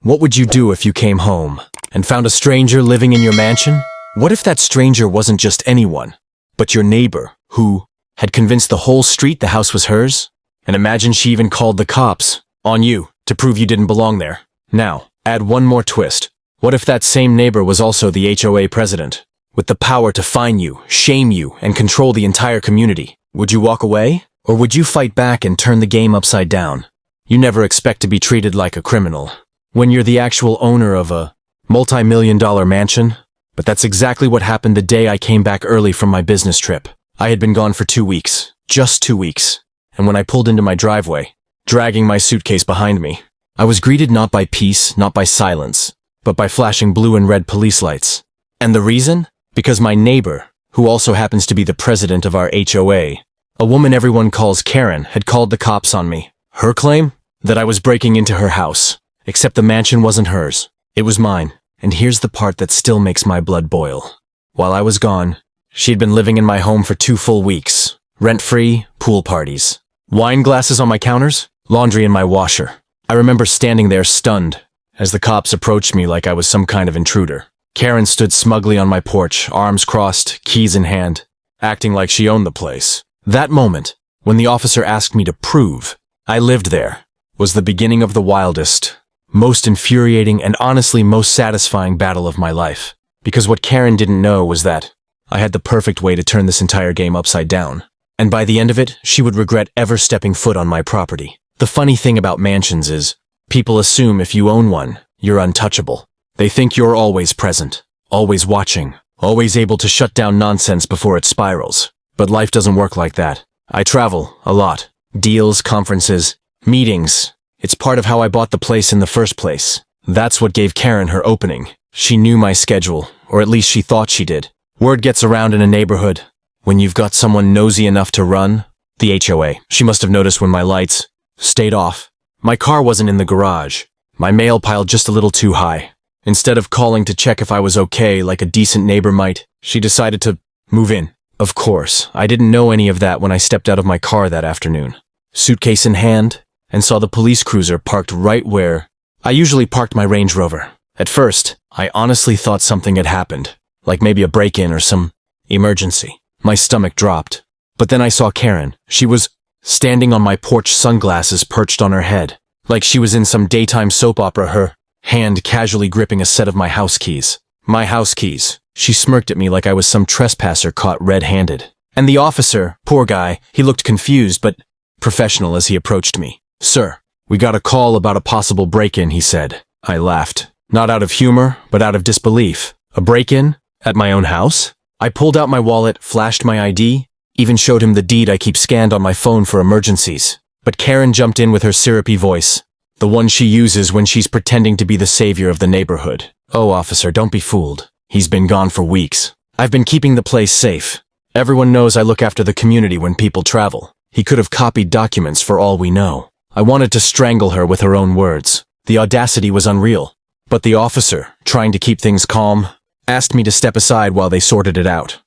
What would you do if you came home and found a stranger living in your mansion? What if that stranger wasn't just anyone, but your neighbor who had convinced the whole street the house was hers? And imagine she even called the cops on you to prove you didn't belong there. Now, add one more twist. What if that same neighbor was also the HOA president, with the power to fine you, shame you, and control the entire community? Would you walk away? Or would you fight back and turn the game upside down? You never expect to be treated like a criminal when you're the actual owner of a multi-million-dollar mansion. But that's exactly what happened the day I came back early from my business trip. I had been gone for 2 weeks, just 2 weeks, and when I pulled into my driveway, dragging my suitcase behind me, I was greeted not by peace, not by silence, but by flashing blue and red police lights. And the reason? Because my neighbor, who also happens to be the president of our HOA, a woman everyone calls Karen, had called the cops on me. Her claim? That I was breaking into her house. Except the mansion wasn't hers. It was mine. And here's the part that still makes my blood boil. While I was gone, she'd been living in my home for 2 full weeks. Rent-free, pool parties. Wine glasses on my counters, laundry in my washer. I remember standing there stunned as the cops approached me like I was some kind of intruder. Karen stood smugly on my porch, arms crossed, keys in hand, acting like she owned the place. That moment, when the officer asked me to prove I lived there, was the beginning of the wildest, most infuriating, and honestly most satisfying battle of my life. Because what Karen didn't know was that I had the perfect way to turn this entire game upside down. And by the end of it, she would regret ever stepping foot on my property. The funny thing about mansions is, people assume if you own one, you're untouchable. They think you're always present, always watching, always able to shut down nonsense before it spirals. But life doesn't work like that. I travel a lot. Deals, conferences, meetings. It's part of how I bought the place in the first place. That's what gave Karen her opening. She knew my schedule, or at least she thought she did. Word gets around in a neighborhood. When you've got someone nosy enough to run, the HOA. She must have noticed when my lights stayed off. My car wasn't in the garage. My mail piled just a little too high. Instead of calling to check if I was okay like a decent neighbor might, she decided to move in. Of course, I didn't know any of that when I stepped out of my car that afternoon, suitcase in hand, and saw the police cruiser parked right where I usually parked my Range Rover. At first, I honestly thought something had happened, like maybe a break-in or some emergency. My stomach dropped. But then I saw Karen. She was standing on my porch, sunglasses perched on her head, like she was in some daytime soap opera, her hand casually gripping a set of my house keys. My house keys. She smirked at me like I was some trespasser caught red-handed. And the officer, poor guy, he looked confused but professional as he approached me. "Sir, we got a call about a possible break-in," he said. I laughed. Not out of humor, but out of disbelief. A break-in? At my own house? I pulled out my wallet, flashed my ID, even showed him the deed I keep scanned on my phone for emergencies. But Karen jumped in with her syrupy voice, the one she uses when she's pretending to be the savior of the neighborhood. "Oh, officer, don't be fooled. He's been gone for weeks. I've been keeping the place safe. Everyone knows I look after the community when people travel. He could have copied documents for all we know." I wanted to strangle her with her own words. The audacity was unreal. But the officer, trying to keep things calm, asked me to step aside while they sorted it out.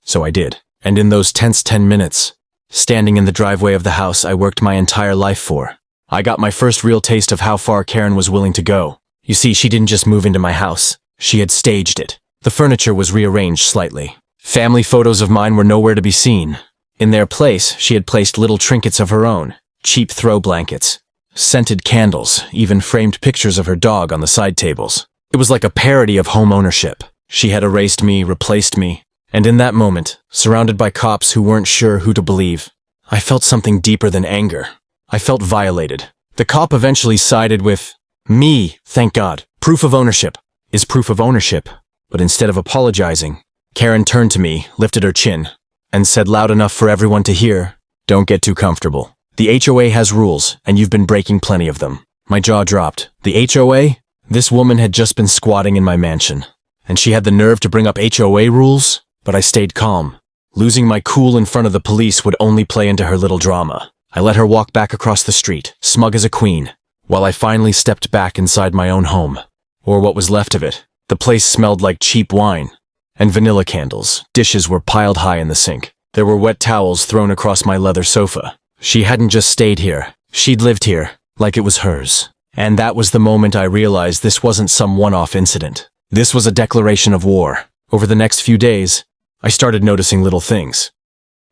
So I did. And in those tense 10 minutes, standing in the driveway of the house I worked my entire life for, I got my first real taste of how far Karen was willing to go. You see, she didn't just move into my house. She had staged it. The furniture was rearranged slightly. Family photos of mine were nowhere to be seen. In their place, she had placed little trinkets of her own, cheap throw blankets, scented candles, even framed pictures of her dog on the side tables. It was like a parody of home ownership. She had erased me, replaced me, and in that moment, surrounded by cops who weren't sure who to believe, I felt something deeper than anger. I felt violated. The cop eventually sided with me, thank God. Proof of ownership is proof of ownership. But instead of apologizing, Karen turned to me, lifted her chin, and said loud enough for everyone to hear, "Don't get too comfortable. The HOA has rules, and you've been breaking plenty of them." My jaw dropped. The HOA? This woman had just been squatting in my mansion, and she had the nerve to bring up HOA rules? But I stayed calm. Losing my cool in front of the police would only play into her little drama. I let her walk back across the street, smug as a queen, while I finally stepped back inside my own home. Or what was left of it. The place smelled like cheap wine and vanilla candles. Dishes were piled high in the sink. There were wet towels thrown across my leather sofa. She hadn't just stayed here. She'd lived here, like it was hers. And that was the moment I realized this wasn't some one-off incident. This was a declaration of war. Over the next few days, I started noticing little things.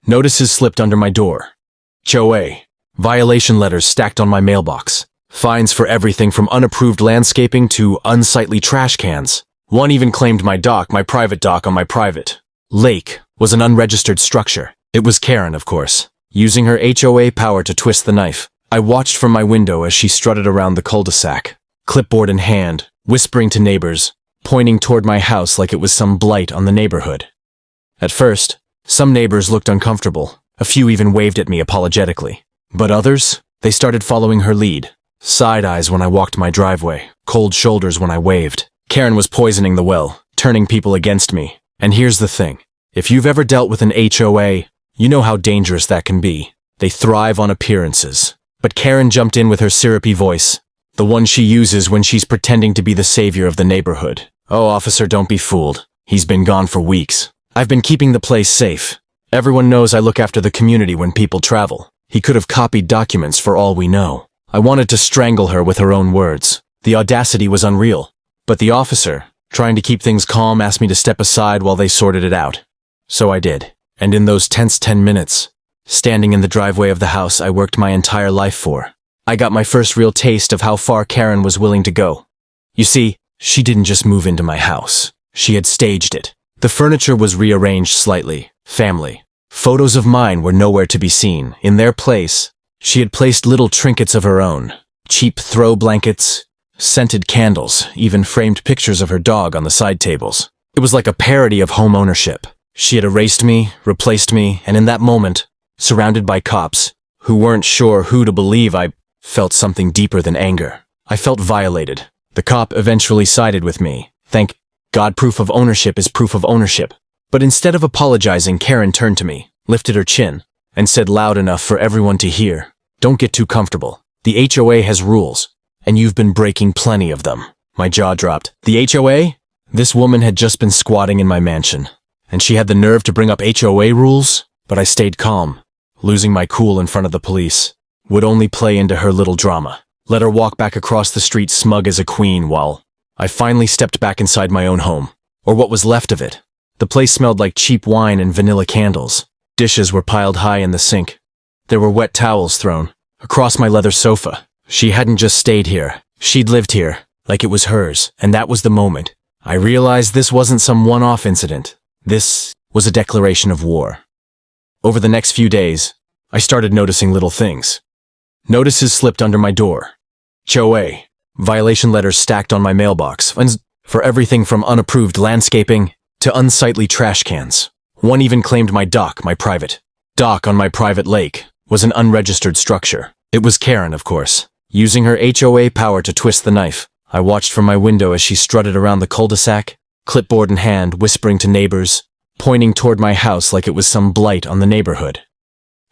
Notices slipped under my door. HOA. Violation letters stacked on my mailbox. Fines for everything from unapproved landscaping to unsightly trash cans. One even claimed my private dock on my private lake, was an unregistered structure. It was Karen, of course, using her HOA power to twist the knife. I watched from my window as she strutted around the cul-de-sac, clipboard in hand, whispering to neighbors, pointing toward my house like it was some blight on the neighborhood. At first, some neighbors looked uncomfortable. A few even waved at me apologetically. But others, they started following her lead. Side eyes when I walked my driveway, cold shoulders when I waved. Karen was poisoning the well, turning people against me. And here's the thing. If you've ever dealt with an HOA, you know how dangerous that can be. They thrive on appearances. But Karen jumped in with her syrupy voice, the one she uses when she's pretending to be the savior of the neighborhood. "Oh, officer, don't be fooled. He's been gone for weeks. I've been keeping the place safe. Everyone knows I look after the community when people travel. He could have copied documents for all we know." I wanted to strangle her with her own words. The audacity was unreal. But the officer, trying to keep things calm, asked me to step aside while they sorted it out. So I did. And in those tense 10 minutes, standing in the driveway of the house I worked my entire life for, I got my first real taste of how far Karen was willing to go. You see, she didn't just move into my house. She had staged it. The furniture was rearranged slightly. Family. Photos of mine were nowhere to be seen. In their place, she had placed little trinkets of her own. Cheap throw blankets, scented candles, even framed pictures of her dog on the side tables. It was like a parody of home ownership. She had erased me, replaced me, and in that moment, surrounded by cops, who weren't sure who to believe, I felt something deeper than anger. I felt violated. The cop eventually sided with me. Thank God, proof of ownership is proof of ownership. But instead of apologizing, Karen turned to me, lifted her chin, and said loud enough for everyone to hear, "Don't get too comfortable. The HOA has rules, and you've been breaking plenty of them." My jaw dropped. The HOA? This woman had just been squatting in my mansion, and she had the nerve to bring up HOA rules? But I stayed calm. Losing my cool in front of the police would only play into her little drama. Let her walk back across the street smug as a queen while I finally stepped back inside my own home, or what was left of it. The place smelled like cheap wine and vanilla candles. Dishes were piled high in the sink. There were wet towels thrown across my leather sofa. She hadn't just stayed here. She'd lived here, like it was hers, and that was the moment I realized this wasn't some one-off incident. This was a declaration of war. Over the next few days, I started noticing little things. Notices slipped under my door. HOA. Violation letters stacked on my mailbox, for everything from unapproved landscaping to unsightly trash cans. One even claimed my private dock on my private lake, was an unregistered structure. It was Karen, of course, using her HOA power to twist the knife. I watched from my window as she strutted around the cul-de-sac, clipboard in hand, whispering to neighbors, pointing toward my house like it was some blight on the neighborhood.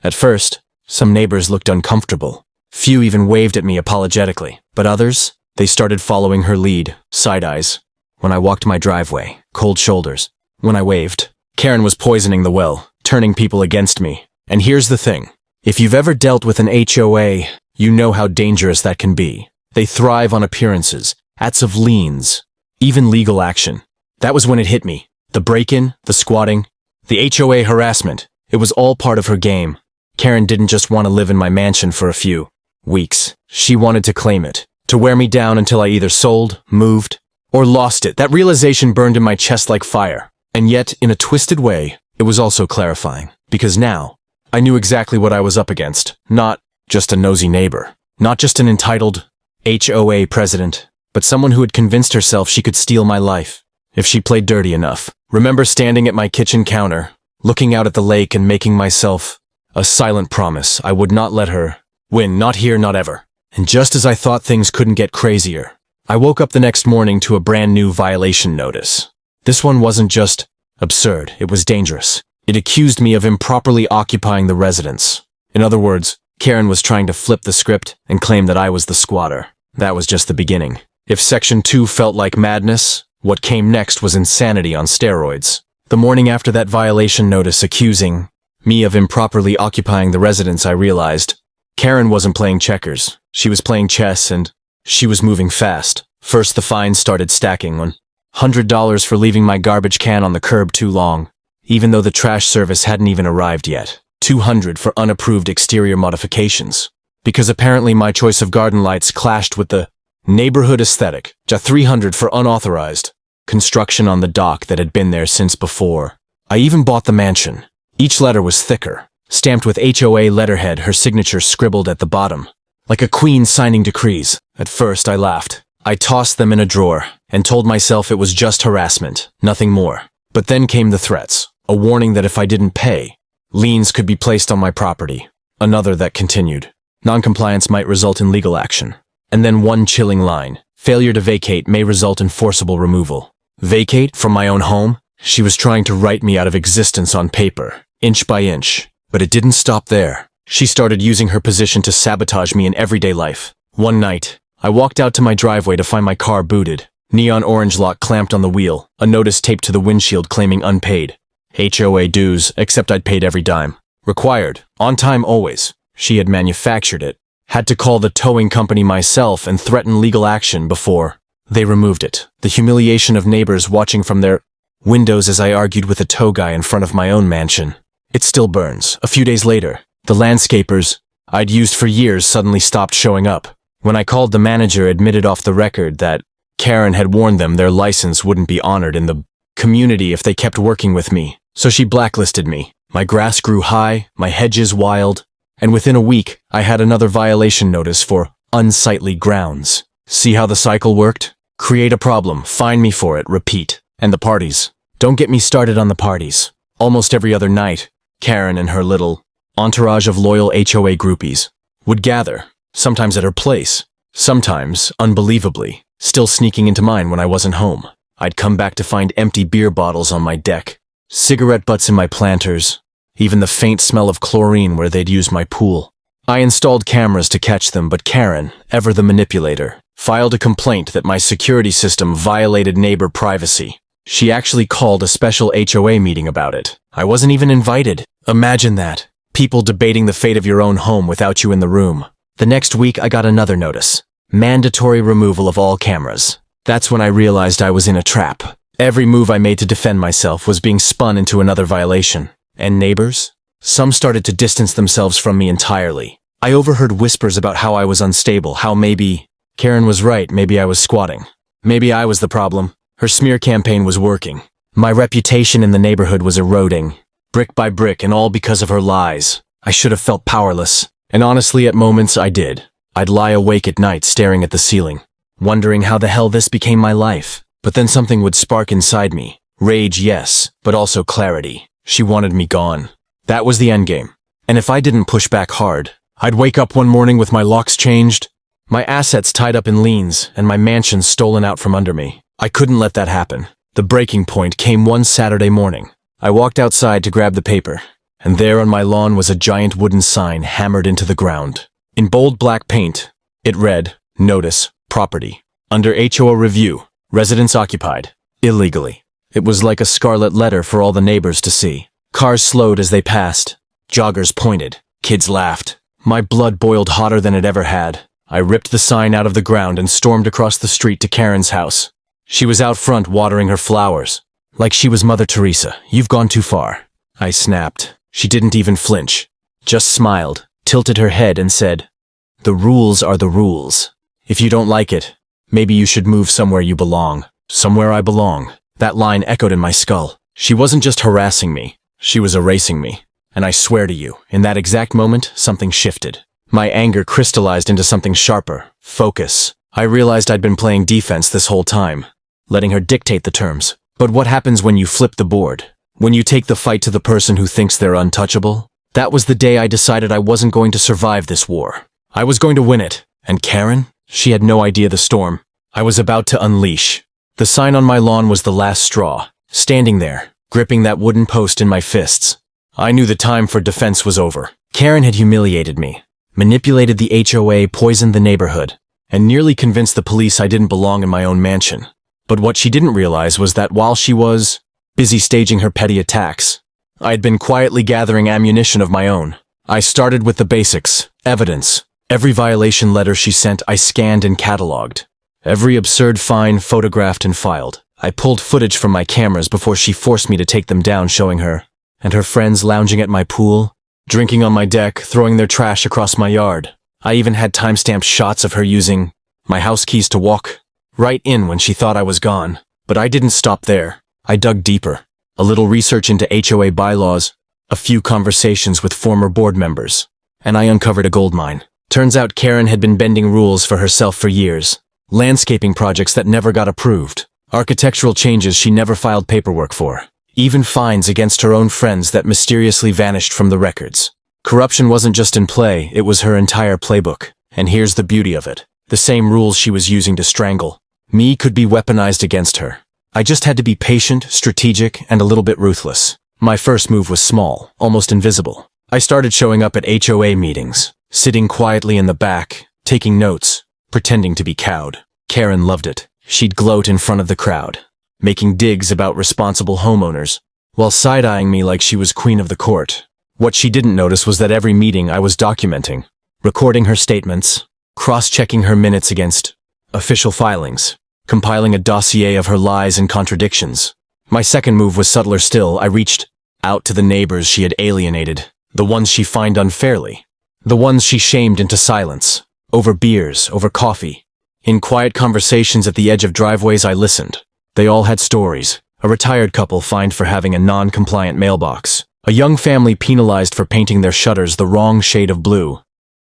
At first, some neighbors looked uncomfortable. Few even waved at me apologetically. But others, they started following her lead, side eyes. When I walked my driveway, cold shoulders. When I waved, Karen was poisoning the well, turning people against me. And here's the thing. If you've ever dealt with an HOA, you know how dangerous that can be. They thrive on appearances, acts of liens, even legal action. That was when it hit me. The break-in, the squatting, the HOA harassment. It was all part of her game. Karen didn't just want to live in my mansion for a few weeks. She wanted to claim it, to wear me down until I either sold, moved, or lost it. That realization burned in my chest like fire. And yet, in a twisted way, it was also clarifying. Because now, I knew exactly what I was up against. Not just a nosy neighbor. Not just an entitled HOA president, but someone who had convinced herself she could steal my life if she played dirty enough. Remember standing at my kitchen counter, looking out at the lake and making myself a silent promise I would not let her win, not here, not ever. And just as I thought things couldn't get crazier, I woke up the next morning to a brand new violation notice. This one wasn't just absurd, it was dangerous. It accused me of improperly occupying the residence. In other words, Karen was trying to flip the script and claim that I was the squatter. That was just the beginning. If Section 2 felt like madness, what came next was insanity on steroids. The morning after that violation notice accusing me of improperly occupying the residence, I realized Karen wasn't playing checkers. She was playing chess, and She was moving fast. First, the fines started stacking. $100 for leaving my garbage can on the curb too long, even though the trash service hadn't even arrived yet. $200 for unapproved exterior modifications, because apparently my choice of garden lights clashed with the neighborhood aesthetic. $300 for unauthorized construction on the dock that had been there since before. I even bought the mansion. Each letter was thicker, stamped with HOA letterhead, her signature scribbled at the bottom, like a queen signing decrees. At first, I laughed. I tossed them in a drawer and told myself it was just harassment, nothing more. But then came the threats, a warning that if I didn't pay, liens could be placed on my property. Another that continued. Noncompliance might result in legal action. And then one chilling line. Failure to vacate may result in forcible removal. Vacate from my own home? She was trying to write me out of existence on paper, inch by inch. But it didn't stop there. She started using her position to sabotage me in everyday life. One night, I walked out to my driveway to find my car booted. Neon orange lock clamped on the wheel, a notice taped to the windshield claiming unpaid. HOA dues, except I'd paid every dime. Required, on time always. She had manufactured it. Had to call the towing company myself and threaten legal action before they removed it. The humiliation of neighbors watching from their windows as I argued with a tow guy in front of my own mansion. It still burns. A few days later, the landscapers I'd used for years suddenly stopped showing up. When I called, the manager admitted off the record that Karen had warned them their license wouldn't be honored in the community if they kept working with me. So she blacklisted me. My grass grew high, my hedges wild, and within a week, I had another violation notice for unsightly grounds. See how the cycle worked? Create a problem, fine me for it, repeat. And the parties. Don't get me started on the parties. Almost every other night, Karen and her little entourage of loyal HOA groupies would gather, sometimes at her place, sometimes, unbelievably, still sneaking into mine when I wasn't home. I'd come back to find empty beer bottles on my deck, cigarette butts in my planters, even the faint smell of chlorine where they'd used my pool. I installed cameras to catch them, but Karen, ever the manipulator, filed a complaint that my security system violated neighbor privacy. She actually called a special HOA meeting about it. I wasn't even invited. Imagine that. People debating the fate of your own home without you in the room. The next week, I got another notice. Mandatory removal of all cameras. That's when I realized I was in a trap. Every move I made to defend myself was being spun into another violation. And neighbors? Some started to distance themselves from me entirely. I overheard whispers about how I was unstable, how maybe Karen was right, maybe I was squatting. Maybe I was the problem. Her smear campaign was working. My reputation in the neighborhood was eroding, brick by brick, and all because of her lies. I should have felt powerless. And honestly, at moments, I did. I'd lie awake at night staring at the ceiling, wondering how the hell this became my life. But then something would spark inside me. Rage, yes, but also clarity. She wanted me gone. That was the endgame. And if I didn't push back hard, I'd wake up one morning with my locks changed, my assets tied up in liens, and my mansion stolen out from under me. I couldn't let that happen. The breaking point came one Saturday morning. I walked outside to grab the paper, and there on my lawn was a giant wooden sign hammered into the ground. In bold black paint, it read, Notice, Property. Under HOA Review, Residence Occupied. Illegally. It was like a scarlet letter for all the neighbors to see. Cars slowed as they passed. Joggers pointed. Kids laughed. My blood boiled hotter than it ever had. I ripped the sign out of the ground and stormed across the street to Karen's house. She was out front watering her flowers. Like she was Mother Teresa. You've gone too far. I snapped. She didn't even flinch. Just smiled, tilted her head and said, The rules are the rules. If you don't like it, maybe you should move somewhere you belong. Somewhere I belong. That line echoed in my skull. She wasn't just harassing me. She was erasing me. And I swear to you, in that exact moment, something shifted. My anger crystallized into something sharper. Focus. I realized I'd been playing defense this whole time, letting her dictate the terms. But what happens when you flip the board? When you take the fight to the person who thinks they're untouchable? That was the day I decided I wasn't going to survive this war. I was going to win it. And Karen? She had no idea the storm I was about to unleash. The sign on my lawn was the last straw, standing there, gripping that wooden post in my fists. I knew the time for defense was over. Karen had humiliated me, manipulated the HOA, poisoned the neighborhood, and nearly convinced the police I didn't belong in my own mansion. But what she didn't realize was that while she was busy staging her petty attacks, I had been quietly gathering ammunition of my own. I started with the basics, evidence, Every violation letter she sent, I scanned and cataloged. Every absurd fine photographed and filed. I pulled footage from my cameras before she forced me to take them down, showing her and her friends lounging at my pool, drinking on my deck, throwing their trash across my yard. I even had time-stamped shots of her using my house keys to walk right in when she thought I was gone. But I didn't stop there. I dug deeper. A little research into HOA bylaws, a few conversations with former board members, and I uncovered a goldmine. Turns out Karen had been bending rules for herself for years. Landscaping projects that never got approved. Architectural changes she never filed paperwork for. Even fines against her own friends that mysteriously vanished from the records. Corruption wasn't just in play, it was her entire playbook. And here's the beauty of it. The same rules she was using to strangle me could be weaponized against her. I just had to be patient, strategic, and a little bit ruthless. My first move was small, almost invisible. I started showing up at HOA meetings, sitting quietly in the back, taking notes, pretending to be cowed. Karen loved it. She'd gloat in front of the crowd, making digs about responsible homeowners, while side-eyeing me like she was queen of the court. What she didn't notice was that every meeting I was documenting, recording her statements, cross-checking her minutes against official filings, compiling a dossier of her lies and contradictions. My second move was subtler still. I reached out to the neighbors she had alienated, the ones she fined unfairly, the ones she shamed into silence, over beers, over coffee. In quiet conversations at the edge of driveways, I listened. They all had stories. A retired couple fined for having a non-compliant mailbox. A young family penalized for painting their shutters the wrong shade of blue.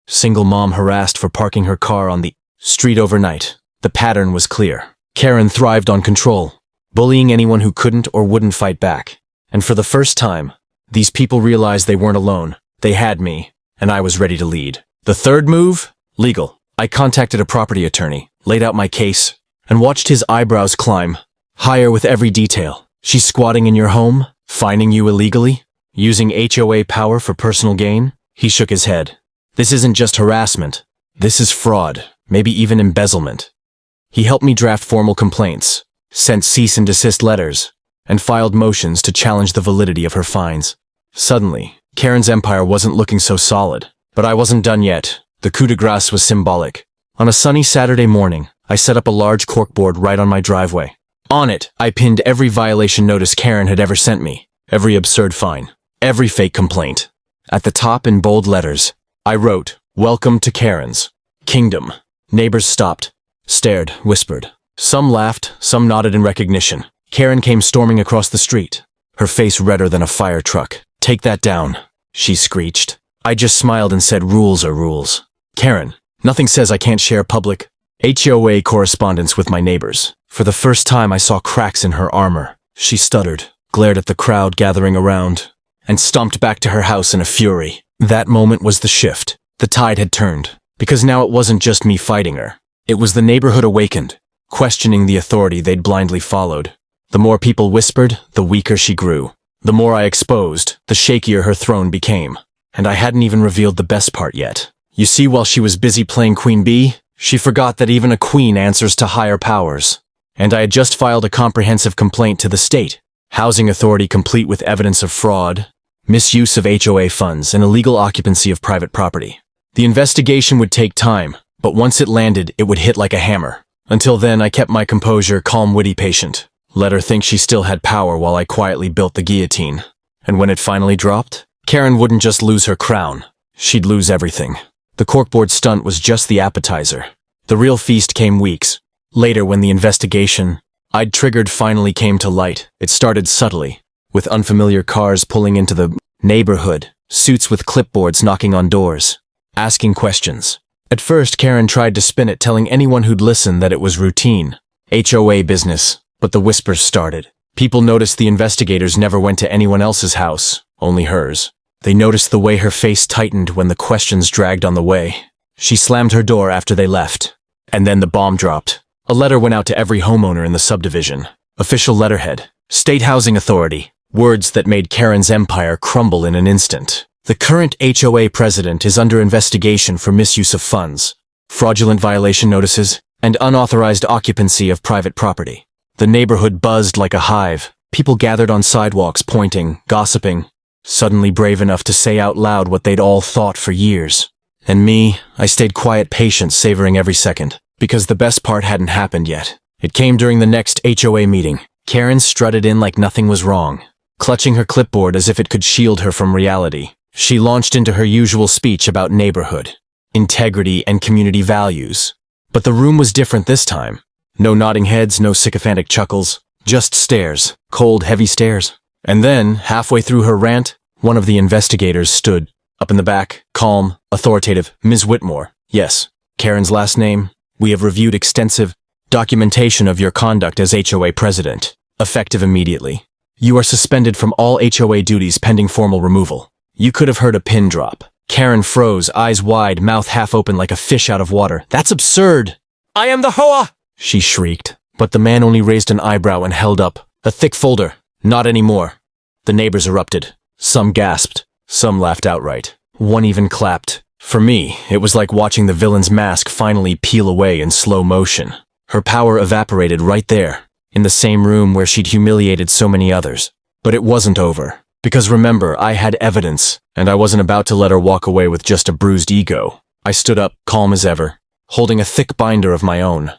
Single mom harassed for parking her car on the street overnight. The pattern was clear. Karen thrived on control, bullying anyone who couldn't or wouldn't fight back. And for the first time, these people realized they weren't alone. They had me, and I was ready to lead. The third move? Legal. I contacted a property attorney, laid out my case, and watched his eyebrows climb higher with every detail. She's squatting in your home, fining you illegally, using HOA power for personal gain? He shook his head. This isn't just harassment. This is fraud, maybe even embezzlement. He helped me draft formal complaints, sent cease and desist letters, and filed motions to challenge the validity of her fines. Suddenly, Karen's empire wasn't looking so solid. But I wasn't done yet. The coup de grace was symbolic. On a sunny Saturday morning, I set up a large corkboard right on my driveway. On it, I pinned every violation notice Karen had ever sent me, every absurd fine, every fake complaint. At the top, in bold letters, I wrote, "Welcome to Karen's Kingdom." Neighbors stopped, stared, whispered. Some laughed, some nodded in recognition. Karen came storming across the street, her face redder than a fire truck. "Take that down," she screeched. I just smiled and said, "Rules are rules." Karen, nothing says I can't share public HOA correspondence with my neighbors. For the first time, I saw cracks in her armor. She stuttered, glared at the crowd gathering around, and stomped back to her house in a fury. That moment was the shift. The tide had turned, because now it wasn't just me fighting her. It was the neighborhood awakened, questioning the authority they'd blindly followed. The more people whispered, the weaker she grew. The more I exposed, the shakier her throne became. And I hadn't even revealed the best part yet. You see, while she was busy playing Queen Bee, she forgot that even a queen answers to higher powers. And I had just filed a comprehensive complaint to the state housing authority complete with evidence of fraud, misuse of HOA funds, and illegal occupancy of private property. The investigation would take time, but once it landed, it would hit like a hammer. Until then, I kept my composure, calm, witty, patient. Let her think she still had power while I quietly built the guillotine. And when it finally dropped, Karen wouldn't just lose her crown. She'd lose everything. The corkboard stunt was just the appetizer. The real feast came weeks later when the investigation I'd triggered finally came to light. It started subtly, with unfamiliar cars pulling into the neighborhood, suits with clipboards knocking on doors, asking questions. At first, Karen tried to spin it, telling anyone who'd listen that it was routine HOA business, but the whispers started. People noticed the investigators never went to anyone else's house, only hers. They noticed the way her face tightened when the questions dragged on the way. She slammed her door after they left. And then the bomb dropped. A letter went out to every homeowner in the subdivision. Official letterhead. State Housing Authority. Words that made Karen's empire crumble in an instant. The current HOA president is under investigation for misuse of funds, fraudulent violation notices, and unauthorized occupancy of private property. The neighborhood buzzed like a hive. People gathered on sidewalks, pointing, gossiping, suddenly brave enough to say out loud what they'd all thought for years. And me, I stayed quiet, patient, savoring every second. Because the best part hadn't happened yet. It came during the next HOA meeting. Karen strutted in like nothing was wrong, clutching her clipboard as if it could shield her from reality. She launched into her usual speech about neighborhood, integrity, and community values. But the room was different this time. No nodding heads, no sycophantic chuckles, just stares, cold, heavy stares. And then, halfway through her rant, one of the investigators stood, up in the back, calm, authoritative. Ms. Whitmore. Yes, Karen's last name. We have reviewed extensive documentation of your conduct as HOA president, effective immediately. You are suspended from all HOA duties pending formal removal. You could have heard a pin drop. Karen froze, eyes wide, mouth half open like a fish out of water. That's absurd! I am the HOA! She shrieked. But the man only raised an eyebrow and held up a thick folder. Not anymore. The neighbors erupted. Some gasped. Some laughed outright. One even clapped. For me, it was like watching the villain's mask finally peel away in slow motion. Her power evaporated right there, in the same room where she'd humiliated so many others. But it wasn't over. Because remember, I had evidence, and I wasn't about to let her walk away with just a bruised ego. I stood up, calm as ever, holding a thick binder of my own.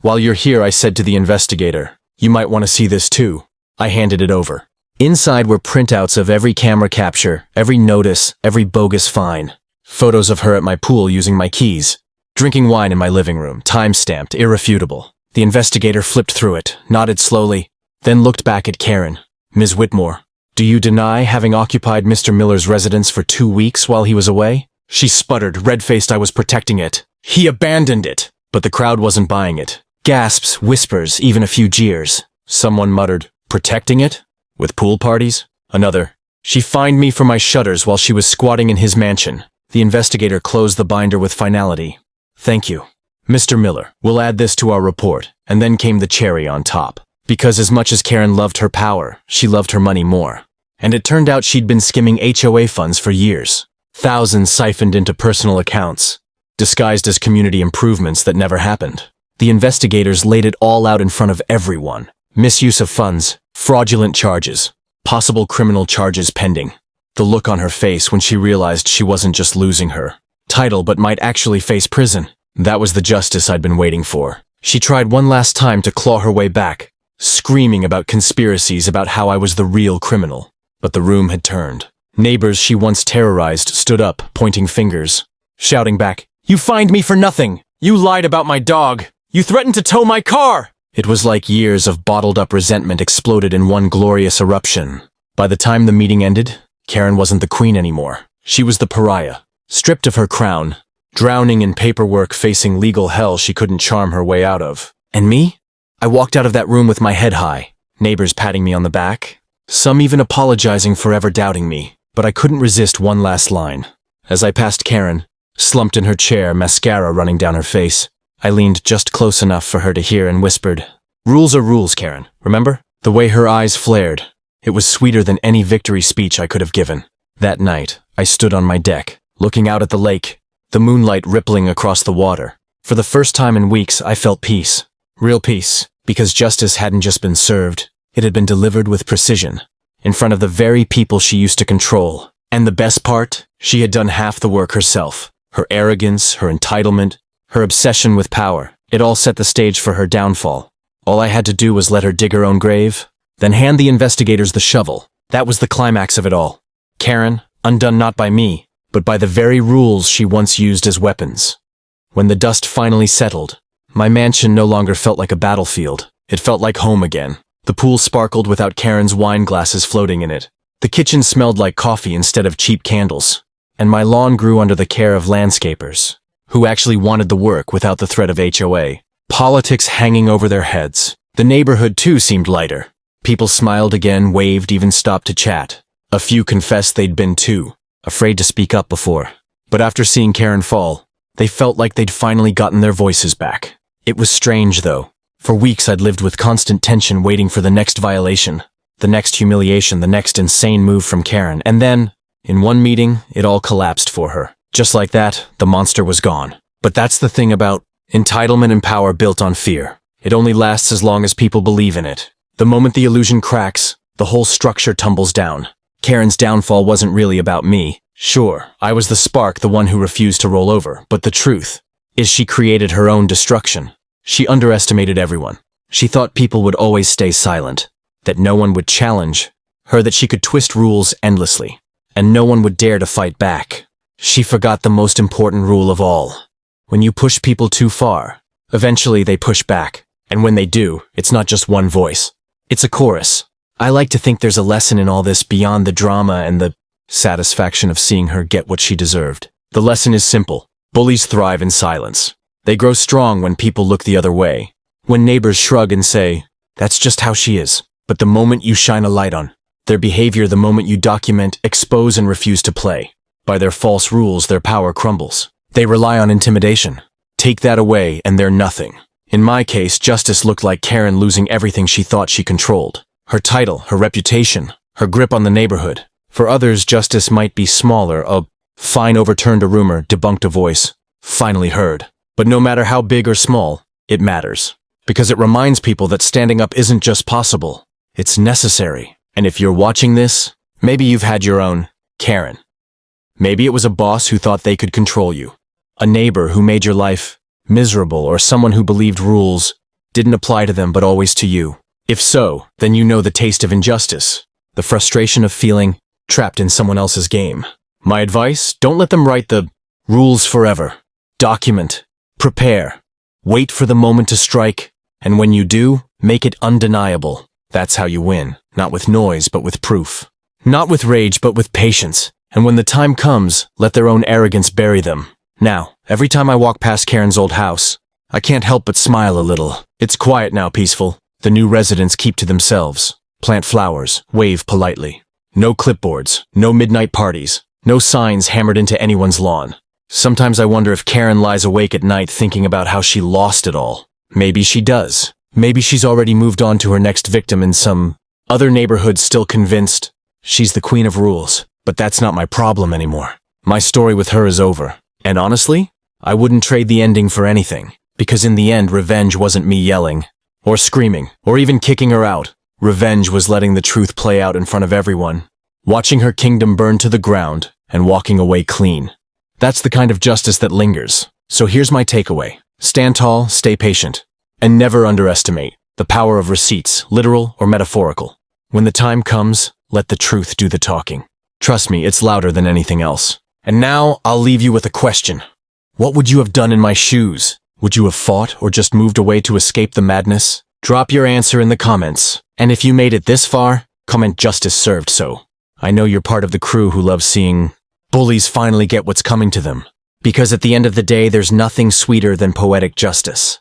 While you're here, I said to the investigator, you might want to see this too. I handed it over. Inside were printouts of every camera capture, every notice, every bogus fine. Photos of her at my pool using my keys. Drinking wine in my living room, time-stamped, irrefutable. The investigator flipped through it, nodded slowly, then looked back at Karen. Ms. Whitmore, do you deny having occupied Mr. Miller's residence for 2 weeks while he was away? She sputtered, red-faced. I was protecting it. He abandoned it. But the crowd wasn't buying it. Gasps, whispers, even a few jeers. Someone muttered, protecting it? With pool parties? Another, she fined me for my shutters while she was squatting in his mansion. The investigator closed the binder with finality. Thank you. Mr. Miller, we'll add this to our report. And then came the cherry on top. Because as much as Karen loved her power, she loved her money more. And it turned out she'd been skimming HOA funds for years. Thousands siphoned into personal accounts, disguised as community improvements that never happened. The investigators laid it all out in front of everyone. Misuse of funds, fraudulent charges, possible criminal charges pending. The look on her face when she realized she wasn't just losing her title but might actually face prison. That was the justice I'd been waiting for. She tried one last time to claw her way back, screaming about conspiracies, about how I was the real criminal. But the room had turned. Neighbors she once terrorized stood up, pointing fingers, shouting back, You fined me for nothing! You lied about my dog! You threatened to tow my car! It was like years of bottled-up resentment exploded in one glorious eruption. By the time the meeting ended, Karen wasn't the queen anymore. She was the pariah, stripped of her crown, drowning in paperwork, facing legal hell she couldn't charm her way out of. And me? I walked out of that room with my head high, neighbors patting me on the back, some even apologizing for ever doubting me. But I couldn't resist one last line. As I passed Karen, slumped in her chair, mascara running down her face, I leaned just close enough for her to hear and whispered, Rules are rules, Karen, remember? The way her eyes flared, it was sweeter than any victory speech I could have given. That night, I stood on my deck, looking out at the lake, the moonlight rippling across the water. For the first time in weeks, I felt peace. Real peace, because justice hadn't just been served, it had been delivered with precision, in front of the very people she used to control. And the best part, she had done half the work herself. Her arrogance, her entitlement, her obsession with power, it all set the stage for her downfall. All I had to do was let her dig her own grave, then hand the investigators the shovel. That was the climax of it all. Karen, undone not by me, but by the very rules she once used as weapons. When the dust finally settled, my mansion no longer felt like a battlefield. It felt like home again. The pool sparkled without Karen's wine glasses floating in it. The kitchen smelled like coffee instead of cheap candles. And my lawn grew under the care of landscapers, who actually wanted the work without the threat of HOA. Politics hanging over their heads. The neighborhood too seemed lighter. People smiled again, waved, even stopped to chat. A few confessed they'd been too afraid to speak up before. But after seeing Karen fall, they felt like they'd finally gotten their voices back. It was strange, though. For weeks I'd lived with constant tension, waiting for the next violation, the next humiliation, the next insane move from Karen. And then, in one meeting, it all collapsed for her. Just like that, the monster was gone. But that's the thing about entitlement and power built on fear. It only lasts as long as people believe in it. The moment the illusion cracks, the whole structure tumbles down. Karen's downfall wasn't really about me. Sure, I was the spark, the one who refused to roll over, but the truth is she created her own destruction. She underestimated everyone. She thought people would always stay silent, that no one would challenge her, that she could twist rules endlessly, and no one would dare to fight back. She forgot the most important rule of all. When you push people too far, eventually they push back. And when they do, it's not just one voice. It's a chorus. I like to think there's a lesson in all this beyond the drama and the satisfaction of seeing her get what she deserved. The lesson is simple. Bullies thrive in silence. They grow strong when people look the other way. When neighbors shrug and say, "That's just how she is." But the moment you shine a light on their behavior, the moment you document, expose, and refuse to play by their false rules, their power crumbles. They rely on intimidation. Take that away and they're nothing. In my case, justice looked like Karen losing everything she thought she controlled. Her title, her reputation, her grip on the neighborhood. For others, justice might be smaller. A fine overturned a rumor, debunked a voice, finally heard. But no matter how big or small, it matters. Because it reminds people that standing up isn't just possible, it's necessary. And if you're watching this, maybe you've had your own Karen. Maybe it was a boss who thought they could control you, a neighbor who made your life miserable, or someone who believed rules didn't apply to them but always to you. If so, then you know the taste of injustice, the frustration of feeling trapped in someone else's game. My advice, don't let them write the rules forever. Document, prepare, wait for the moment to strike, and when you do, make it undeniable. That's how you win, not with noise but with proof. Not with rage but with patience. And when the time comes, let their own arrogance bury them. Now, every time I walk past Karen's old house, I can't help but smile a little. It's quiet now, peaceful. The new residents keep to themselves, plant flowers, wave politely. No clipboards, no midnight parties, no signs hammered into anyone's lawn. Sometimes I wonder if Karen lies awake at night thinking about how she lost it all. Maybe she does. Maybe she's already moved on to her next victim in some other neighborhood, still convinced she's the queen of rules. But that's not my problem anymore. My story with her is over. And honestly, I wouldn't trade the ending for anything. Because in the end, revenge wasn't me yelling, or screaming, or even kicking her out. Revenge was letting the truth play out in front of everyone, watching her kingdom burn to the ground, and walking away clean. That's the kind of justice that lingers. So here's my takeaway. Stand tall, stay patient, and never underestimate the power of receipts, literal or metaphorical. When the time comes, let the truth do the talking. Trust me, it's louder than anything else. And now, I'll leave you with a question. What would you have done in my shoes? Would you have fought or just moved away to escape the madness? Drop your answer in the comments. And if you made it this far, comment "justice served" so I know you're part of the crew who loves seeing bullies finally get what's coming to them. Because at the end of the day, there's nothing sweeter than poetic justice.